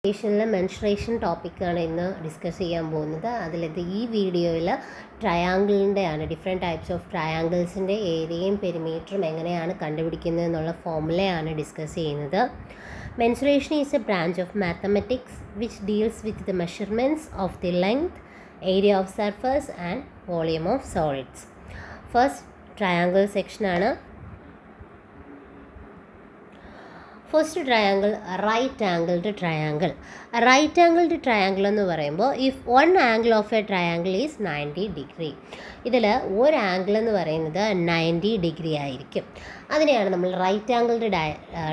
Menstruation ടോപ്പിക്കാണ് ഇന്ന് discuss ചെയ്യാൻ പോകുന്നത്. അതിലത് ഈ വീഡിയോയിൽ ട്രയാങ്കിളിൻ്റെ ആണ്, ഡിഫറെൻറ്റ് ടൈപ്സ് ഓഫ് ട്രയാങ്കിൾസിൻ്റെ ഏരിയയും പെരിമീറ്ററും എങ്ങനെയാണ് കണ്ടുപിടിക്കുന്നത് എന്നുള്ള ഫോർമുലയാണ് ഡിസ്കസ് ചെയ്യുന്നത്. Mensuration is a branch of mathematics which deals with the measurements of the length, area of surface and volume of solids. First triangle സെക്ഷനാണ്. First triangle right angled triangle. Right angled triangle എന്ന് പറയുമ്പോൾ if one angle of a triangle is 90 degree, ഇതിൽ ഒരു angle എന്ന് പറയുന്നത് 90 degree ആയിരിക്കും. അതിനെയാണ് നമ്മൾ റൈറ്റ് ആംഗിൾഡ്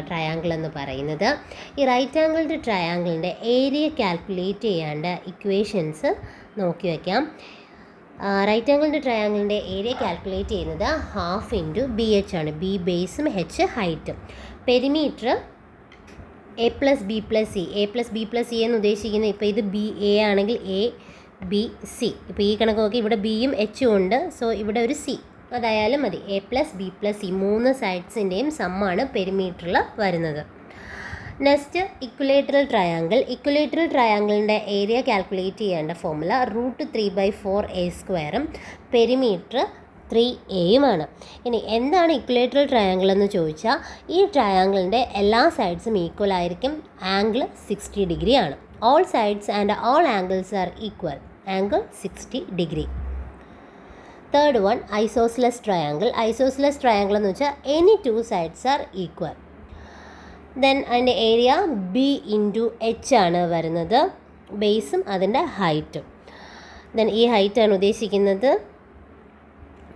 ട്രയാങ്കിൾ എന്ന് പറയുന്നത്. ഈ റൈറ്റ് ആംഗിൾഡ് ട്രയാങ്കിളിൻ്റെ ഏരിയ കാൽക്കുലേറ്റ് ചെയ്യേണ്ട ഇക്വേഷൻസ് നോക്കി വയ്ക്കാം. റൈറ്റ് ആംഗിൾഡ് ട്രയാങ്കിളിൻ്റെ ഏരിയ കാൽക്കുലേറ്റ് ചെയ്യുന്നത് ഹാഫ് ഇൻറ്റു ബി എച്ച് ആണ്. ബി ബേസും എച്ച് ഹൈറ്റും. Perimeter A plus B plus C. A plus B plus C എന്ന് ഉദ്ദേശിക്കുന്നത് ഇപ്പോൾ ഇത് ബി എ ആണെങ്കിൽ എ ബി സി. ഇപ്പോൾ ഈ കണക്ക് നോക്കി ഇവിടെ ബിയും എച്ചും ഉണ്ട്, സോ ഇവിടെ ഒരു സി അതായാലും മതി. A plus B plus C മൂന്ന് സൈഡ്സിൻ്റെയും സമ്മാണ് പെരിമീറ്ററിൽ വരുന്നത്. Next equilateral triangle. ഇക്വലേറ്ററൽ ട്രയാങ്കിളിൻ്റെ ഏരിയ കാൽക്കുലേറ്റ് ചെയ്യേണ്ട ഫോർമുല √3/4a², പെരിമീറ്റർ 3a-യുമാണ്. ഇനി എന്താണ് ഇക്വലേറ്ററൽ ട്രയാങ്കിൾ എന്ന് ചോദിച്ചാൽ ഈ ട്രയാങ്കിളിൻ്റെ എല്ലാ സൈഡ്സും ഈക്വൽ ആയിരിക്കും. ആംഗിൾ 60 ഡിഗ്രി ആണ്. All sides and all angles are equal. Angle 60 degree. Third one isosceles triangle. Isosceles triangle എന്ന് വെച്ചാൽ any two sides are equal. Then അതിൻ്റെ ഏരിയ ബി ഇൻറ്റു എച്ച് ആണ് വരുന്നത്, ബേസും അതിൻ്റെ ഹൈറ്റും. ദെൻ ഈ ഹൈറ്റാണ് ഉദ്ദേശിക്കുന്നത്.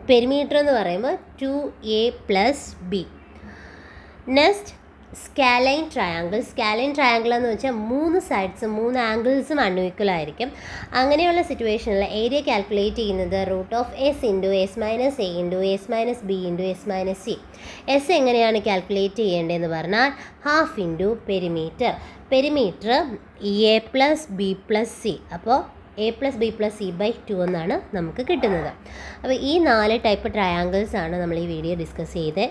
പെരിമീറ്റർ എന്ന് പറയുമ്പോൾ 2a + b. Next scalene triangle. Scalene triangle എന്ന് വെച്ചാൽ മൂന്ന് സൈഡ്സും മൂന്ന് ആംഗിൾസും അൺഈക്വൽ ആയിരിക്കും. അങ്ങനെയുള്ള സിറ്റുവേഷനിൽ ഏരിയ കാൽക്കുലേറ്റ് ചെയ്യുന്നത് √(s × s - a × s - b × s - c). S എങ്ങനെയാണ് കാൽക്കുലേറ്റ് ചെയ്യേണ്ടതെന്ന് പറഞ്ഞാൽ half into perimeter. Perimeter a + b + c. അപ്പോൾ a + b + c/2 എന്നാണ് നമുക്ക് കിട്ടുന്നത്. അപ്പോൾ ഈ 4 ടൈപ്പ് ട്രയാങ്കിൾസ് ആണ് നമ്മൾ ഈ വീഡിയോ ഡിസ്കസ് ചെയ്തത്.